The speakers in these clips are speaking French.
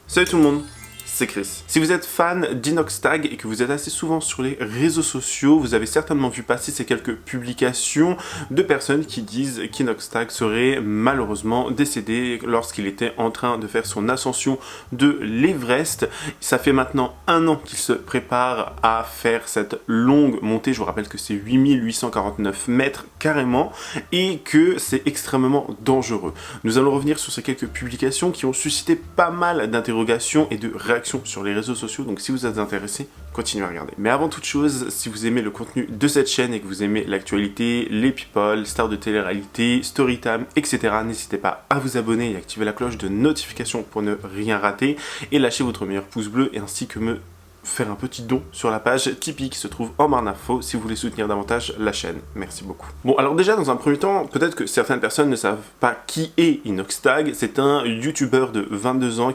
Salut tout le monde, c'est Chris. Si vous êtes fan d'Inoxtag et que vous êtes assez souvent sur les réseaux sociaux, vous avez certainement vu passer ces quelques publications de personnes qui disent qu'Inoxtag serait malheureusement décédé lorsqu'il était en train de faire son ascension de l'Everest. Ça fait maintenant 1 an qu'il se prépare à faire cette longue montée. Je vous rappelle que c'est 8849 mètres carrément et que c'est extrêmement dangereux. Nous allons revenir sur ces quelques publications qui ont suscité pas mal d'interrogations et de réactions sur les réseaux sociaux, donc si vous êtes intéressé, continuez à regarder. Mais avant toute chose, si vous aimez le contenu de cette chaîne et que vous aimez l'actualité, les people, stars de télé-réalité, storytime, etc., n'hésitez pas à vous abonner et activer la cloche de notification pour ne rien rater et lâcher votre meilleur pouce bleu et ainsi que me faire un petit don sur la page Tipeee qui se trouve en barre d'infos si vous voulez soutenir davantage la chaîne. Merci beaucoup. Bon, alors déjà, dans un premier temps, peut-être que certaines personnes ne savent pas qui est Inoxtag. C'est un YouTuber de 22 ans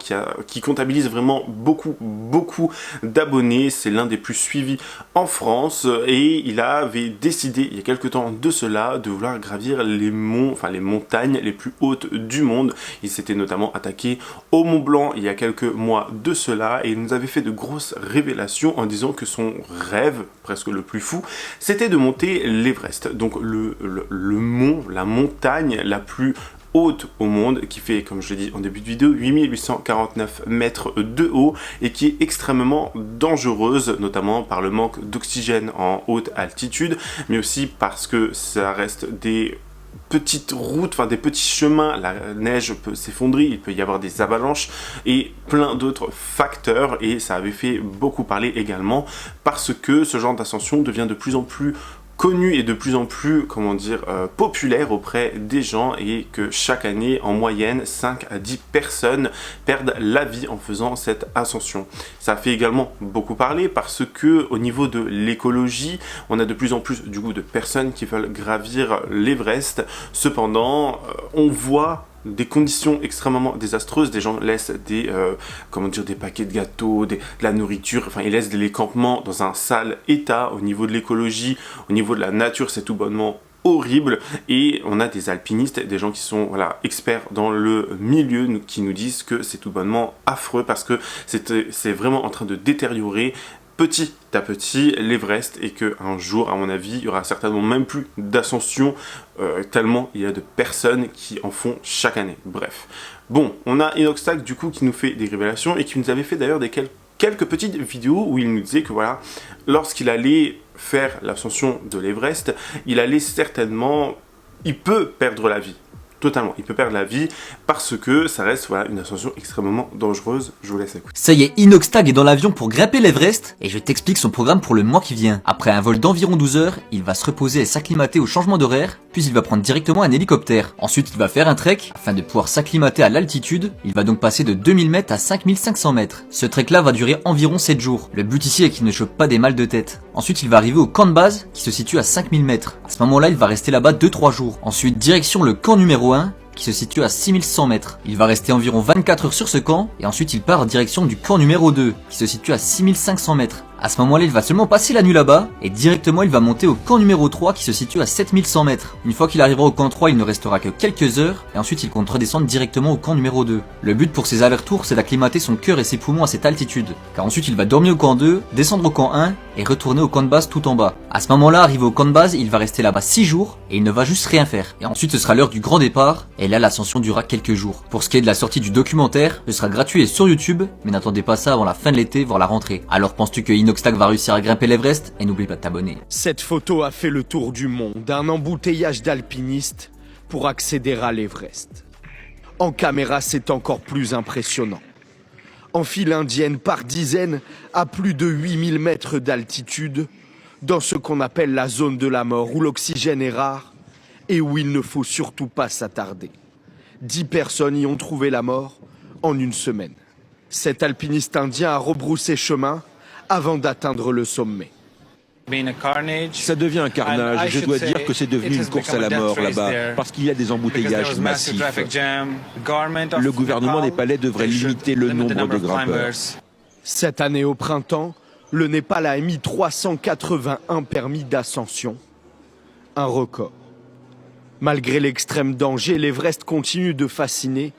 qui comptabilise vraiment beaucoup d'abonnés. C'est l'un des plus suivis en France et il avait décidé, il y a quelques temps de cela, de vouloir gravir les montagnes les plus hautes du monde. Il s'était notamment attaqué au Mont Blanc il y a quelques mois de cela et il nous avait fait de grosses révélation en disant que son rêve, presque le plus fou, c'était de monter l'Everest. Donc le mont, la montagne la plus haute au monde, qui fait, comme je l'ai dit en début de vidéo, 8849 mètres de haut et qui est extrêmement dangereuse, notamment par le manque d'oxygène en haute altitude, mais aussi parce que ça reste des petites routes, enfin des petits chemins, la neige peut s'effondrer, il peut y avoir des avalanches et plein d'autres facteurs et ça avait fait beaucoup parler également parce que ce genre d'ascension devient de plus en plus connu et de plus en plus, populaire auprès des gens et que chaque année, en moyenne, 5 à 10 personnes perdent la vie en faisant cette ascension. Ça fait également beaucoup parler parce que au niveau de l'écologie, on a de plus en plus du coup de personnes qui veulent gravir l'Everest. Cependant, on voit des conditions extrêmement désastreuses, des gens laissent des paquets de gâteaux, de la nourriture, enfin ils laissent les campements dans un sale état. Au niveau de l'écologie, au niveau de la nature, c'est tout bonnement horrible et on a des alpinistes, des gens qui sont experts dans le milieu qui nous disent que c'est tout bonnement affreux parce que c'est vraiment en train de détériorer petit à petit l'Everest et qu'un jour, à mon avis, il y aura certainement même plus d'ascension tellement il y a de personnes qui en font chaque année. Bref. Bon, on a Inoxtag du coup qui nous fait des révélations et qui nous avait fait d'ailleurs quelques petites vidéos où il nous disait que voilà, lorsqu'il allait faire l'ascension de l'Everest, il peut perdre la vie. Totalement, il peut perdre la vie parce que ça reste une ascension extrêmement dangereuse. Je vous laisse écouter. Ça y est, Inoxtag est dans l'avion pour grimper l'Everest et je t'explique son programme pour le mois qui vient. Après un vol d'environ 12 heures, il va se reposer et s'acclimater au changement d'horaire, puis il va prendre directement un hélicoptère. Ensuite, il va faire un trek afin de pouvoir s'acclimater à l'altitude. Il va donc passer de 2000 mètres à 5500 mètres. Ce trek là va durer environ 7 jours. Le but ici est qu'il ne chope pas des mal de tête. Ensuite, il va arriver au camp de base qui se situe à 5000 mètres. À ce moment-là, il va rester là-bas 2-3 jours. Ensuite, direction le camp numéro 1 qui se situe à 6100 mètres. Il va rester environ 24 heures sur ce camp et ensuite il part en direction du camp numéro 2 qui se situe à 6500 mètres. À ce moment-là, il va seulement passer la nuit là-bas et directement il va monter au camp numéro 3 qui se situe à 7100 mètres. Une fois qu'il arrivera au camp 3, il ne restera que quelques heures et ensuite il compte redescendre directement au camp numéro 2. Le but pour ces allers-retours, c'est d'acclimater son cœur et ses poumons à cette altitude. Car ensuite il va dormir au camp 2, descendre au camp 1 et retourner au camp de base tout en bas. À ce moment-là, arrivé au camp de base, il va rester là-bas 6 jours et il ne va juste rien faire. Et ensuite ce sera l'heure du grand départ et là l'ascension durera quelques jours. Pour ce qui est de la sortie du documentaire, ce sera gratuit et sur YouTube, mais n'attendez pas ça avant la fin de l'été, voire la rentrée. Alors penses-tu que Inoxtag va réussir à grimper l'Everest? Et n'oublie pas de t'abonner. Cette photo a fait le tour du monde, un embouteillage d'alpinistes pour accéder à l'Everest. En caméra, c'est encore plus impressionnant. En file indienne par dizaines, à plus de 8000 mètres d'altitude, dans ce qu'on appelle la zone de la mort, où l'oxygène est rare et où il ne faut surtout pas s'attarder. 10 personnes y ont trouvé la mort en une semaine. Cet alpiniste indien a rebroussé chemin avant d'atteindre le sommet. Ça devient un carnage. Je dois dire que c'est devenu une course à la mort là-bas, parce qu'il y a des embouteillages massifs. Le gouvernement népalais devrait limiter le nombre de grimpeurs. Cette année au printemps, le Népal a émis 381 permis d'ascension. Un record. Malgré l'extrême danger, l'Everest continue de fasciner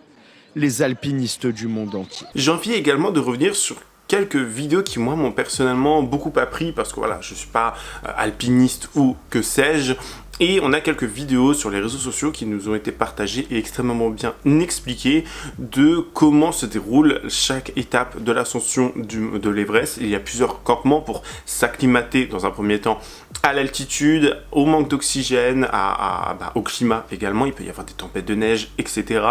les alpinistes du monde entier. J'ai envie également de revenir sur quelques vidéos qui moi m'ont personnellement beaucoup appris parce que voilà, je suis pas alpiniste ou que sais-je. Et on a quelques vidéos sur les réseaux sociaux qui nous ont été partagées et extrêmement bien expliquées de comment se déroule chaque étape de l'ascension de l'Everest. Il y a plusieurs campements pour s'acclimater dans un premier temps à l'altitude, au manque d'oxygène, au climat également. Il peut y avoir des tempêtes de neige, etc.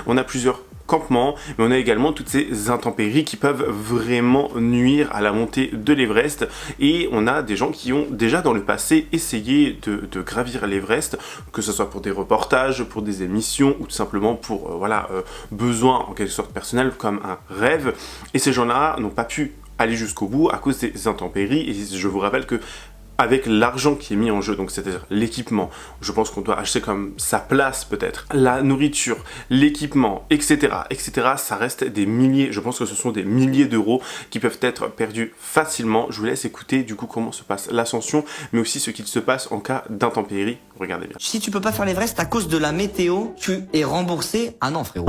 On a plusieurs campements, mais on a également toutes ces intempéries qui peuvent vraiment nuire à la montée de l'Everest, et on a des gens qui ont déjà dans le passé essayé de gravir l'Everest, que ce soit pour des reportages, pour des émissions ou tout simplement pour besoins en quelque sorte personnels comme un rêve, et ces gens-là n'ont pas pu aller jusqu'au bout à cause des intempéries. Et je vous rappelle que avec l'argent qui est mis en jeu, donc c'est-à-dire l'équipement, je pense qu'on doit acheter comme sa place peut-être, la nourriture, l'équipement, etc., etc., ça reste des milliers, je pense que ce sont des milliers d'euros qui peuvent être perdus facilement. Je vous laisse écouter du coup comment se passe l'ascension, mais aussi ce qu'il se passe en cas d'intempérie. Regardez bien. Si tu peux pas faire l'Everest à cause de la météo, tu es remboursé. Ah non frérot.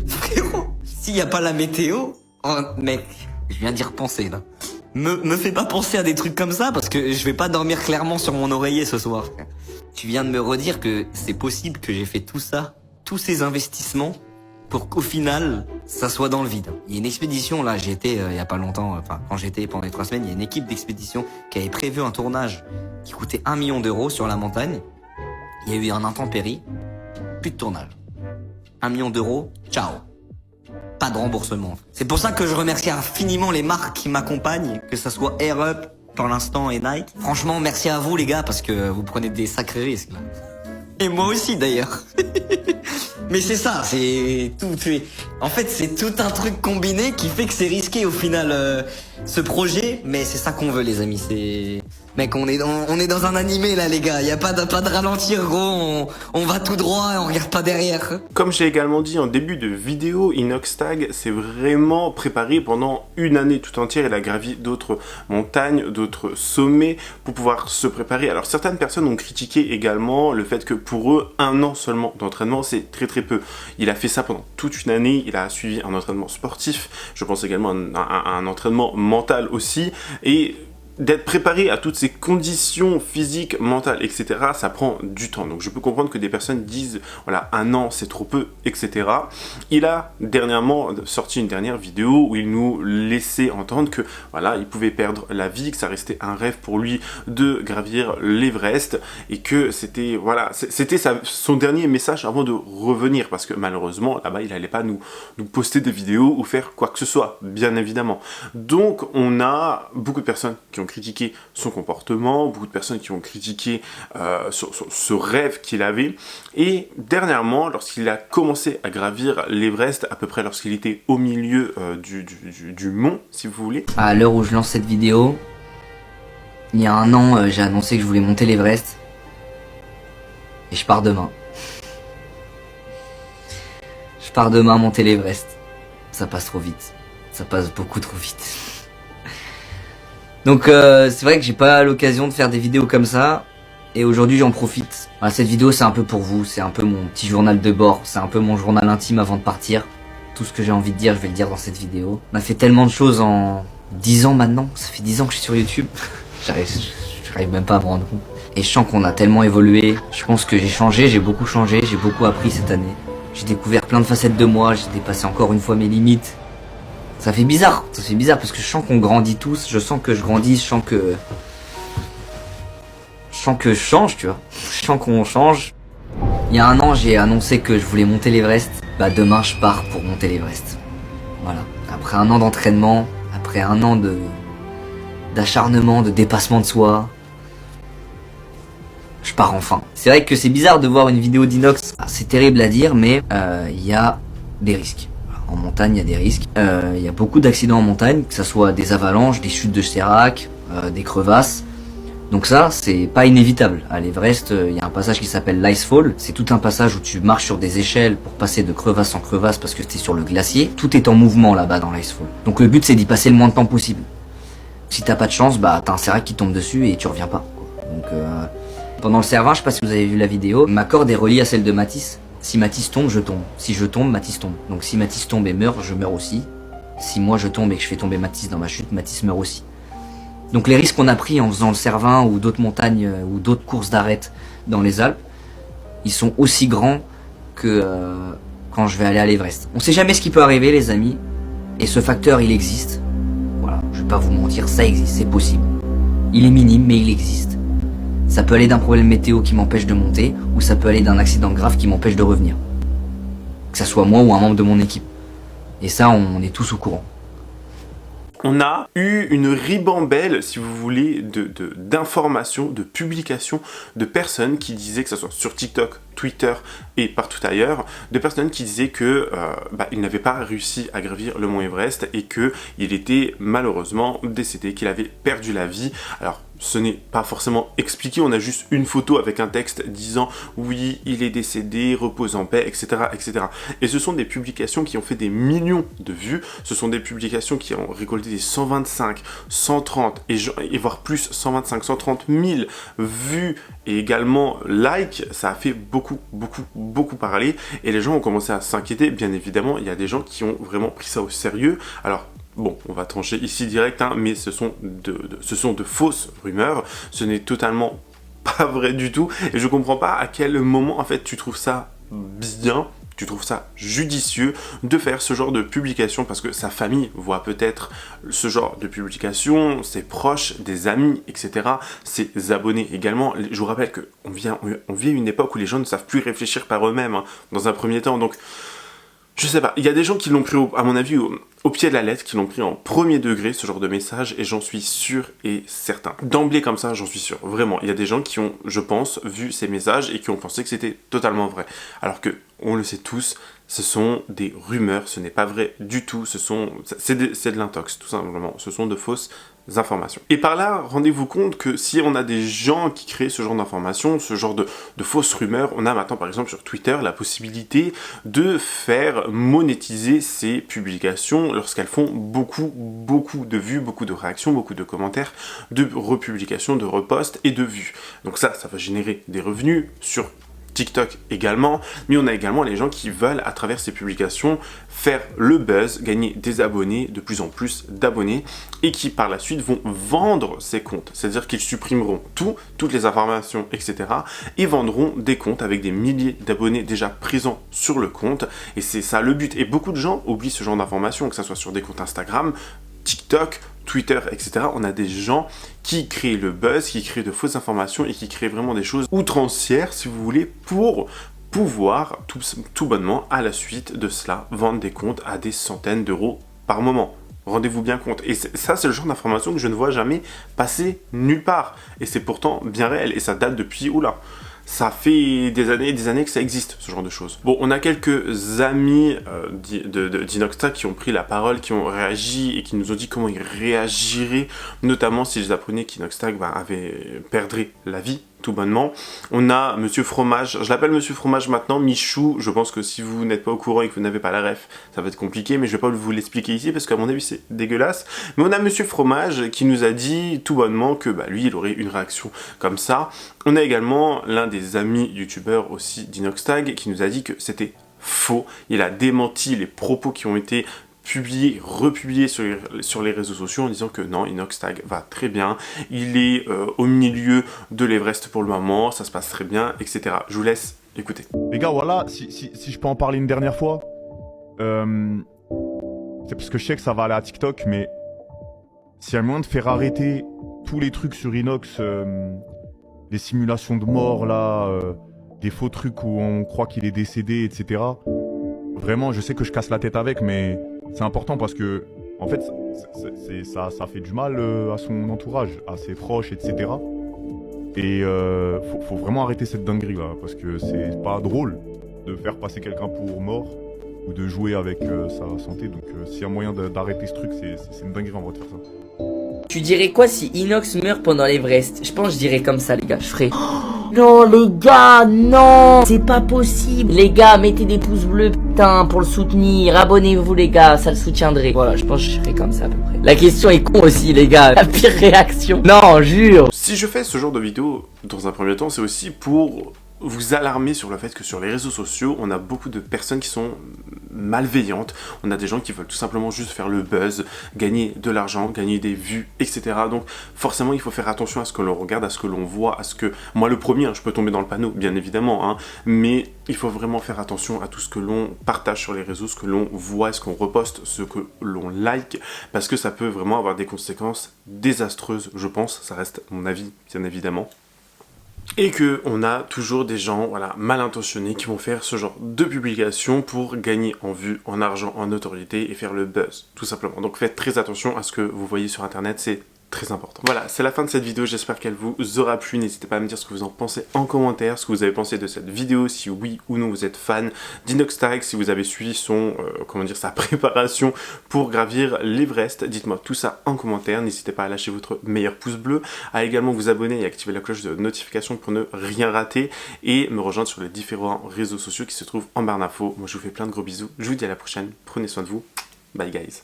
Frérot, s'il y a pas la météo, oh, mec, je viens d'y repenser là. Me fais pas penser à des trucs comme ça parce que je vais pas dormir clairement sur mon oreiller ce soir. Tu viens de me redire que c'est possible que j'ai fait tout ça, tous ces investissements pour qu'au final ça soit dans le vide. Il y a une expédition là, j'y étais il y a pas longtemps, enfin quand j'étais pendant les 3 semaines, il y a une équipe d'expédition qui avait prévu un tournage qui coûtait 1 million d'euros sur la montagne. Il y a eu un intempérie, plus de tournage. 1 million d'euros, ciao. Pas de remboursement. C'est pour ça que je remercie infiniment les marques qui m'accompagnent, que ça soit Air Up pour l'instant et Nike. Franchement, merci à vous les gars parce que vous prenez des sacrés risques là. Et moi aussi d'ailleurs. Mais c'est ça, c'est tout. En fait, c'est tout un truc combiné qui fait que c'est risqué au final ce projet, mais c'est ça qu'on veut les amis. C'est mec, on est dans un animé là les gars. Y a pas de ralentir gros. On va tout droit et on regarde pas derrière. Comme j'ai également dit en début de vidéo, Inoxtag s'est vraiment préparé pendant une année tout entière. Il a gravi d'autres montagnes, d'autres sommets pour pouvoir se préparer. Alors certaines personnes ont critiqué également le fait que pour eux, 1 an seulement d'entraînement, c'est très peu. Il a fait ça pendant toute une année. Il a suivi un entraînement sportif. Je pense également à un entraînement mental aussi. Et d'être préparé à toutes ces conditions physiques, mentales, etc., ça prend du temps. Donc je peux comprendre que des personnes disent, voilà, 1 an c'est trop peu, etc. Il a dernièrement sorti une dernière vidéo où il nous laissait entendre que, voilà, il pouvait perdre la vie, que ça restait un rêve pour lui de gravir l'Everest et que c'était, voilà, c'était son dernier message avant de revenir parce que malheureusement, là-bas, il n'allait pas nous poster des vidéos ou faire quoi que ce soit, bien évidemment. Donc on a beaucoup de personnes qui ont critiqué son comportement, beaucoup de personnes qui ont critiqué ce rêve qu'il avait. Et dernièrement, lorsqu'il a commencé à gravir l'Everest, à peu près lorsqu'il était au milieu du mont, si vous voulez. À l'heure où je lance cette vidéo, il y a 1 an, j'ai annoncé que je voulais monter l'Everest. Et je pars demain. Je pars demain monter l'Everest. Ça passe trop vite. Ça passe beaucoup trop vite. Donc c'est vrai que j'ai pas l'occasion de faire des vidéos comme ça. Et aujourd'hui j'en profite. Voilà, cette vidéo c'est un peu pour vous. C'est un peu mon petit journal de bord. C'est un peu mon journal intime avant de partir. Tout ce que j'ai envie de dire, je vais le dire dans cette vidéo. On a fait tellement de choses en 10 ans maintenant. Ça fait 10 ans que je suis sur YouTube. J'arrive même pas à me rendre compte. Et je sens qu'on a tellement évolué. Je pense que j'ai changé, j'ai beaucoup appris cette année. J'ai découvert plein de facettes de moi. J'ai dépassé encore une fois mes limites. Ça fait bizarre parce que je sens qu'on grandit tous, je sens que je grandis, je sens que je change, tu vois. Je sens qu'on change. Il y a 1 an, j'ai annoncé que je voulais monter l'Everest. Bah demain, je pars pour monter l'Everest. Voilà. Après 1 an d'entraînement, après 1 an d'acharnement, de dépassement de soi, je pars enfin. C'est vrai que c'est bizarre de voir une vidéo d'Inox. C'est terrible à dire, mais il y a des risques. En montagne, il y a des risques. Il y a beaucoup d'accidents en montagne, que ce soit des avalanches, des chutes de sérac, des crevasses. Donc ça, c'est pas inévitable. À l'Everest, il y a un passage qui s'appelle l'Icefall. C'est tout un passage où tu marches sur des échelles pour passer de crevasse en crevasse parce que t'es sur le glacier. Tout est en mouvement là-bas dans l'Icefall. Donc le but, c'est d'y passer le moins de temps possible. Si t'as pas de chance, bah t'as un sérac qui tombe dessus et tu reviens pas. Donc pendant le Cervin, je sais pas si vous avez vu la vidéo, ma corde est reliée à celle de Mathis. Si Matisse tombe, je tombe. Si je tombe, Matisse tombe. Donc si Matisse tombe et meurt, je meurs aussi. Si moi je tombe et que je fais tomber Matisse dans ma chute, Matisse meurt aussi. Donc les risques qu'on a pris en faisant le Cervin ou d'autres montagnes ou d'autres courses d'arête dans les Alpes, ils sont aussi grands que quand je vais aller à l'Everest. On sait jamais ce qui peut arriver, les amis. Et ce facteur, il existe. Voilà, je vais pas vous mentir, ça existe, c'est possible. Il est minime, mais il existe. Ça peut aller d'un problème météo qui m'empêche de monter, ou ça peut aller d'un accident grave qui m'empêche de revenir. Que ça soit moi ou un membre de mon équipe. Et ça, on est tous au courant. On a eu une ribambelle, si vous voulez, d'informations, de publications de personnes qui disaient, que ce soit sur TikTok, Twitter et partout ailleurs, de personnes qui disaient que il n'avait pas réussi à gravir le mont Everest et qu'il était malheureusement décédé, qu'il avait perdu la vie. Alors, ce n'est pas forcément expliqué, on a juste une photo avec un texte disant « Oui, il est décédé, repose en paix, etc. etc. » Et ce sont des publications qui ont fait des millions de vues, ce sont des publications qui ont récolté des 125, 130 et voire plus 125, 130 000 vues et également likes. Ça a fait beaucoup parler et les gens ont commencé à s'inquiéter. Bien évidemment, il y a des gens qui ont vraiment pris ça au sérieux. Alors, bon, on va trancher ici direct, hein, mais ce sont de fausses rumeurs. Ce n'est totalement pas vrai du tout. Et je comprends pas à quel moment, en fait, tu trouves ça bien, tu trouves ça judicieux de faire ce genre de publication, parce que sa famille voit peut-être ce genre de publication, ses proches, des amis, etc., ses abonnés également. Je vous rappelle qu'on vit à une époque où les gens ne savent plus réfléchir par eux-mêmes, hein, dans un premier temps, donc je sais pas, il y a des gens qui l'ont pris, à mon avis, au pied de la lettre, qui l'ont pris en premier degré, ce genre de message, et j'en suis sûr et certain. D'emblée comme ça, j'en suis sûr, vraiment. Il y a des gens qui ont, je pense, vu ces messages et qui ont pensé que c'était totalement vrai. Alors que, on le sait tous, ce sont des rumeurs, ce n'est pas vrai du tout, c'est de l'intox, tout simplement. Ce sont de fausses informations. Et par là, rendez-vous compte que si on a des gens qui créent ce genre d'informations, ce genre de fausses rumeurs, on a maintenant par exemple sur Twitter la possibilité de faire monétiser ces publications lorsqu'elles font beaucoup de vues, beaucoup de réactions, beaucoup de commentaires, de republications, de reposts et de vues. Donc ça va générer des revenus sur TikTok également, mais on a également les gens qui veulent, à travers ces publications, faire le buzz, gagner des abonnés, de plus en plus d'abonnés, et qui par la suite vont vendre ces comptes. C'est-à-dire qu'ils supprimeront toutes les informations, etc., et vendront des comptes avec des milliers d'abonnés déjà présents sur le compte, et c'est ça le but. Et beaucoup de gens oublient ce genre d'informations, que ce soit sur des comptes Instagram, TikTok, Twitter, etc. On a des gens qui créent le buzz, qui créent de fausses informations et qui créent vraiment des choses outrancières, si vous voulez, pour pouvoir tout bonnement, à la suite de cela, vendre des comptes à des centaines d'euros par moment. Rendez-vous bien compte. Et ça, c'est le genre d'information que je ne vois jamais passer nulle part. Et c'est pourtant bien réel. Et ça date depuis, oula, ça fait des années que ça existe, ce genre de choses. Bon, on a quelques amis d'Inoxtag qui ont pris la parole, qui ont réagi et qui nous ont dit comment ils réagiraient, notamment s'ils apprenaient qu'Inoxtag perdrait la vie, tout bonnement. On a Monsieur Fromage, je l'appelle Monsieur Fromage maintenant, Michou. Je pense que si vous n'êtes pas au courant et que vous n'avez pas la ref, ça va être compliqué, mais je vais pas vous l'expliquer ici parce qu'à mon avis c'est dégueulasse. Mais on a Monsieur Fromage qui nous a dit tout bonnement que lui il aurait une réaction comme ça. On a également l'un des amis youtubeurs aussi d'Inoxtag qui nous a dit que c'était faux. Il a démenti les propos qui ont été republié sur les réseaux sociaux en disant que non, Inoxtag va très bien, il est au milieu de l'Everest pour le moment, ça se passe très bien, etc. Je vous laisse écouter. Les gars, voilà, si je peux en parler une dernière fois, c'est parce que je sais que ça va aller à TikTok, mais s'il y a moyen de faire arrêter tous les trucs sur Inox, les simulations de mort là, des faux trucs où on croit qu'il est décédé, etc. Vraiment, je sais que je casse la tête avec, mais c'est important parce que, en fait, ça fait du mal à son entourage, à ses proches, etc. Et faut vraiment arrêter cette dinguerie là, parce que c'est pas drôle de faire passer quelqu'un pour mort ou de jouer avec sa santé. Donc s'il y a moyen d'arrêter ce truc, c'est une dinguerie en vrai de faire ça. Tu dirais quoi si Inox meurt pendant l'Everest? Je pense que je dirais comme ça, les gars. Je ferais... Non, les gars, non, c'est pas possible. Les gars, mettez des pouces bleus, putain, pour le soutenir. Abonnez-vous, les gars, ça le soutiendrait. Voilà, je pense que je ferais comme ça à peu près. La question est con aussi, les gars. La pire réaction. Non, jure. Si je fais ce genre de vidéo, dans un premier temps, c'est aussi pour vous alarmer sur le fait que sur les réseaux sociaux, on a beaucoup de personnes qui sont malveillantes. On a des gens qui veulent tout simplement juste faire le buzz, gagner de l'argent, gagner des vues, etc. Donc forcément, il faut faire attention à ce que l'on regarde, à ce que l'on voit, à ce que... Moi, le premier, je peux tomber dans le panneau, bien évidemment, mais il faut vraiment faire attention à tout ce que l'on partage sur les réseaux, ce que l'on voit, ce qu'on reposte, ce que l'on like, parce que ça peut vraiment avoir des conséquences désastreuses, je pense. Ça reste mon avis, bien évidemment. Et que on a toujours des gens mal intentionnés qui vont faire ce genre de publication pour gagner en vue, en argent, en notoriété et faire le buzz, tout simplement. Donc faites très attention à ce que vous voyez sur internet, c'est très important. Voilà, c'est la fin de cette vidéo, j'espère qu'elle vous aura plu. N'hésitez pas à me dire ce que vous en pensez en commentaire, ce que vous avez pensé de cette vidéo, si oui ou non vous êtes fan d'Inoxtag, si vous avez suivi son, sa préparation pour gravir l'Everest. Dites-moi tout ça en commentaire, n'hésitez pas à lâcher votre meilleur pouce bleu, à également vous abonner et activer la cloche de notification pour ne rien rater, et me rejoindre sur les différents réseaux sociaux qui se trouvent en barre d'infos. Moi je vous fais plein de gros bisous, je vous dis à la prochaine, prenez soin de vous, bye guys.